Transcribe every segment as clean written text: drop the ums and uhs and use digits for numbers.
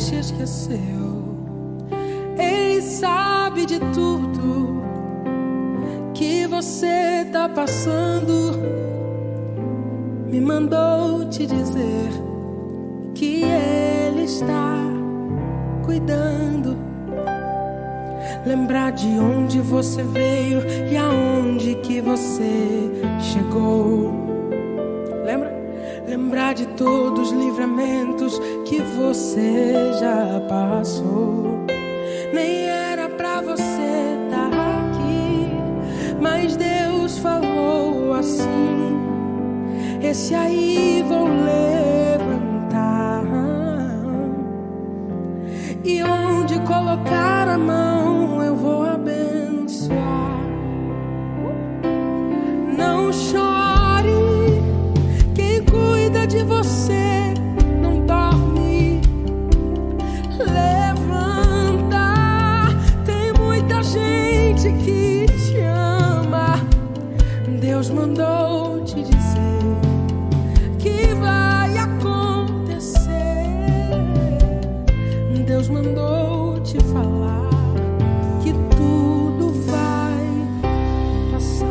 te esqueceu. Ele sabe de tudo que você tá passando. Me mandou te dizer que Ele está cuidando. Lembrar de onde você veio e aonde que você chegou. Lembrar de todos os livramentos que você já passou. Nem era pra você estar aqui, mas Deus falou assim: esse aí vou levantar, e onde colocar a mão eu vou abençoar. Não chore, quem cuida de você não dorme. Levanta, tem muita gente que te ama. Deus mandou te dizer que vai acontecer. Deus mandou te falar que tudo vai passar.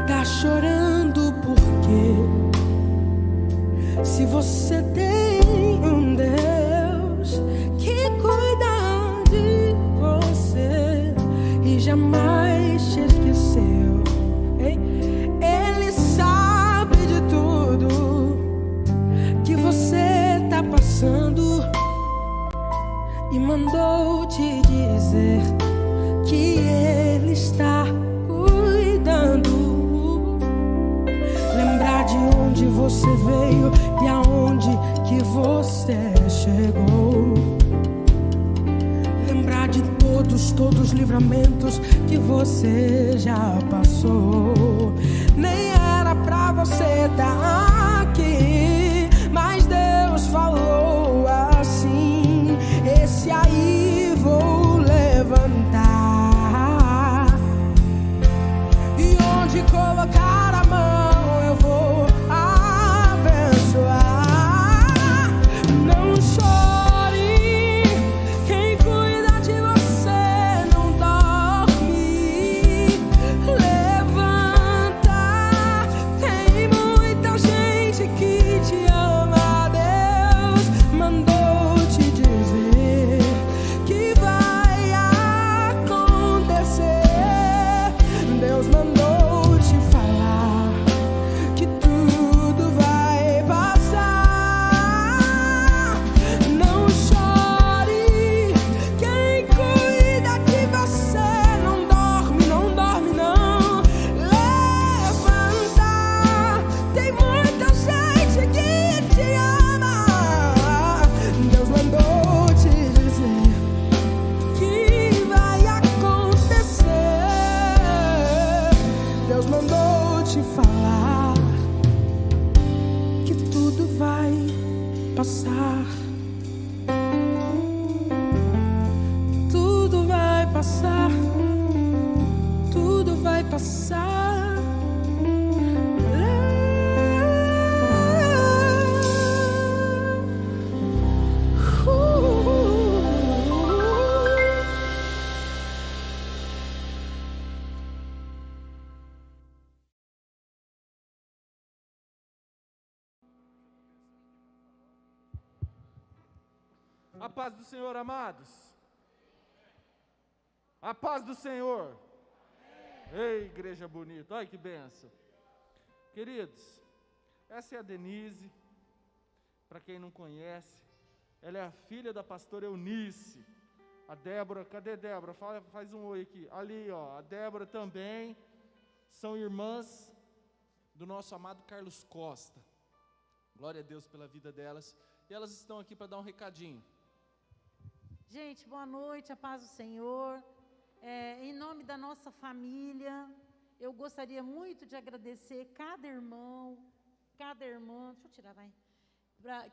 Tá chorando porque se você tem um Deus que cuida de você e jamais te esqueceu, hein? Ele sabe de tudo que você tá passando e mandou te dizer que Ele está cuidando. Lembrar de onde você veio e aonde que você chegou. Lembrar de todos os livramentos que você já passou. Nem era pra você estar aqui, mas Deus falou assim: esse aí vou levantar, e onde colocar a mão eu vou abençoar. Não chore, quem cuida de você não dorme. Levanta, tem muita gente que te ama. Deus mandou te dizer que vai acontecer. Deus mandou te falar que tudo vai passar. Não chore, quem cuida de você não dorme, não dorme não. Levanta, tem muita gente que te ama. Deus mandou te dizer que vai acontecer. Deus mandou te falar que tudo vai passar. Tudo vai passar. Tudo vai passar. A paz do Senhor, amados. A paz do Senhor. Ei, igreja bonita, olha que benção. Queridos, essa é a Denise. Para quem não conhece, ela é a filha da pastora Eunice. A Débora, cadê Débora? Faz um oi aqui. Ali, ó, a Débora também. São irmãs do nosso amado Carlos Costa. Glória a Deus pela vida delas. E elas estão aqui para dar um recadinho. Gente, boa noite, a paz do Senhor. Em nome da nossa família, eu gostaria muito de agradecer cada irmão, cada irmã, deixa eu tirar, vai,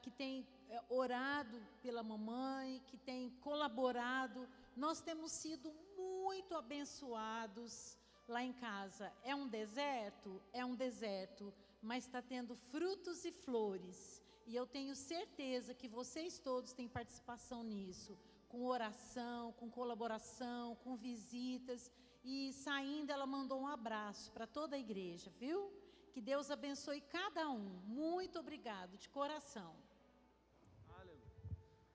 que tem orado pela mamãe, que tem colaborado. Nós temos sido muito abençoados lá em casa. É um deserto? É um deserto, mas está tendo frutos e flores. E eu tenho certeza que vocês todos têm participação nisso, com oração, com colaboração, com visitas. E saindo, ela mandou um abraço para toda a igreja, viu? Que Deus abençoe cada um. Muito obrigado, de coração. Aleluia.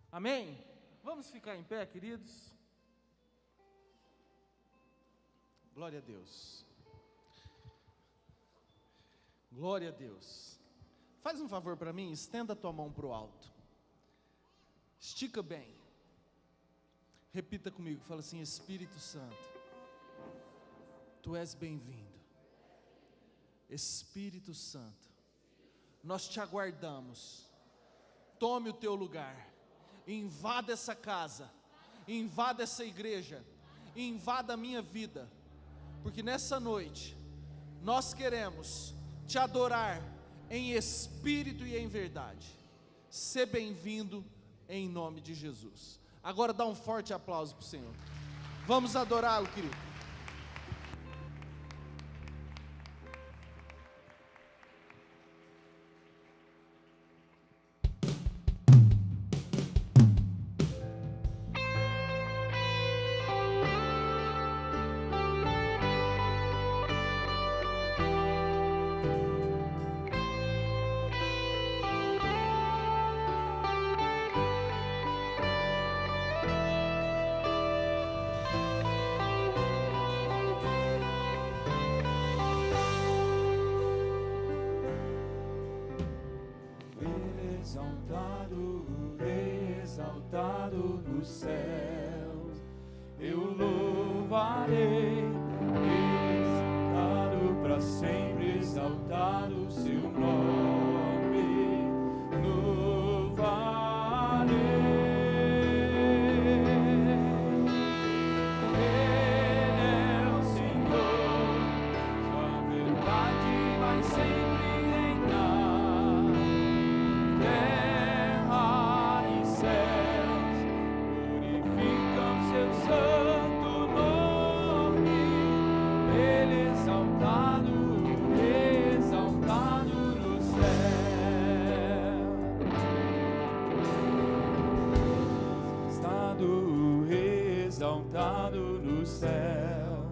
Amém? Vamos ficar em pé, queridos? Glória a Deus. Glória a Deus. Faz um favor para mim, estenda a tua mão para o alto. Estica bem. Repita comigo, fala assim: Espírito Santo, Tu és bem-vindo. Espírito Santo, nós te aguardamos. Tome o teu lugar. Invada essa casa. Invada essa igreja. Invada a minha vida. Porque nessa noite, nós queremos te adorar em espírito e em verdade. Ser bem-vindo em nome de Jesus. Agora dá um forte aplauso para o Senhor. Vamos adorá-lo, querido. Exaltado nos céus, eu louvarei, exaltado para sempre, exaltado seu nome, louvarei. Ele é o Senhor, sua verdade vai sempre reinar. Terra e céus glorificam seu santo nome. Ele exaltado, exaltado no céu. Exaltado no céu,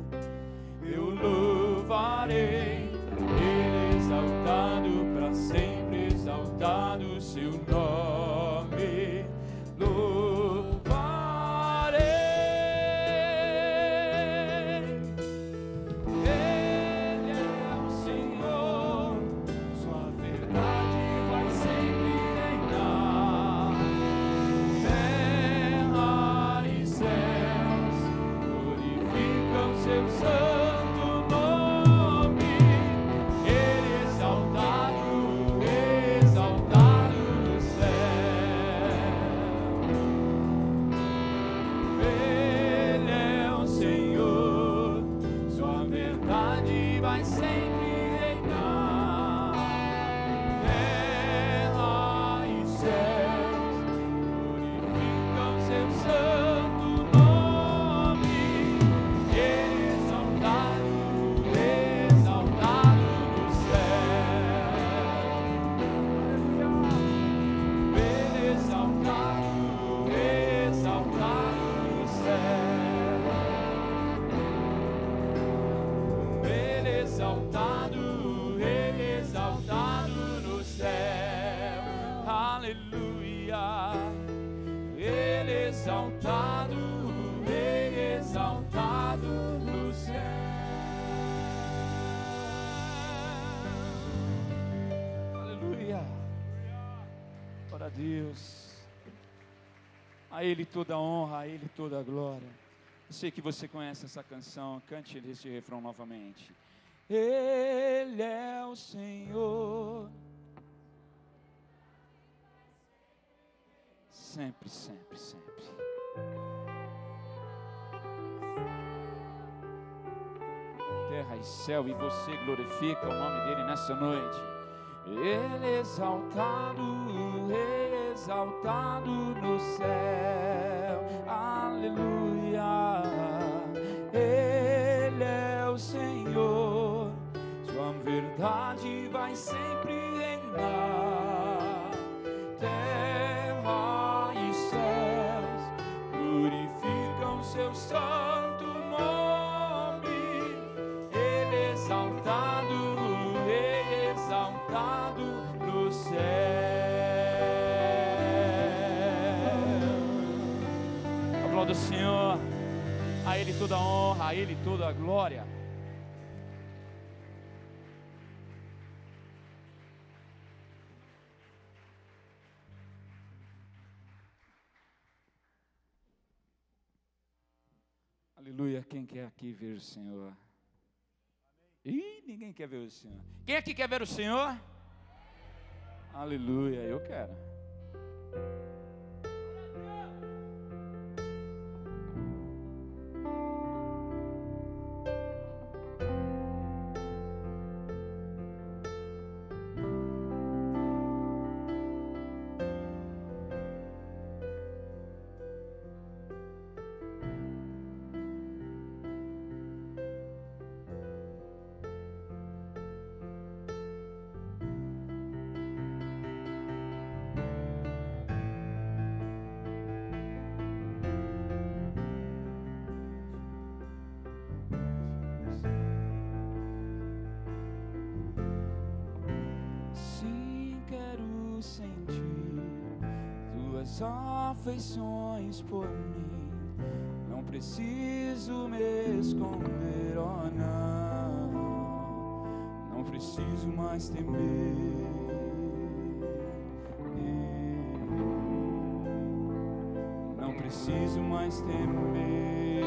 eu louvarei. Ele exaltado para sempre, exaltado seu nome, louvarei. Ele é o Senhor, sua verdade vai sempre reinar. Terra e céus glorificam seu santo nome. Ele exaltado, exaltado no céu. Ele é o Senhor, sua verdade vai sempre reinar. Terra e céus glorificam seu santo nome. Ele exaltado, exaltado no céu. Ele exaltado, exaltado no céu. Ele exaltado, exaltado no céu. Aleluia. Ele exaltado, exaltado no céu. Aleluia. Glória a Deus. A Ele toda a honra, a Ele toda a glória. Eu sei que você conhece essa canção, cante esse refrão novamente. Ele é o Senhor. Sempre, sempre, sempre. Terra e céu, e você glorifica o nome dele nessa noite. Ele exaltado, exaltado no céu, aleluia. Ele é o Senhor, sua verdade vai sempre reinar. Terra e céus glorificam seu santo nome. Ele é exaltado, exaltado no céu. Aplauda o Senhor, a Ele toda a honra, a Ele toda a glória. Aleluia. Quem quer aqui ver o Senhor? Ih, ninguém quer ver o Senhor. Quem aqui quer ver o Senhor? Aleluia, eu quero. Afeições por mim, não preciso me esconder, oh não, não preciso mais temer, não preciso mais temer.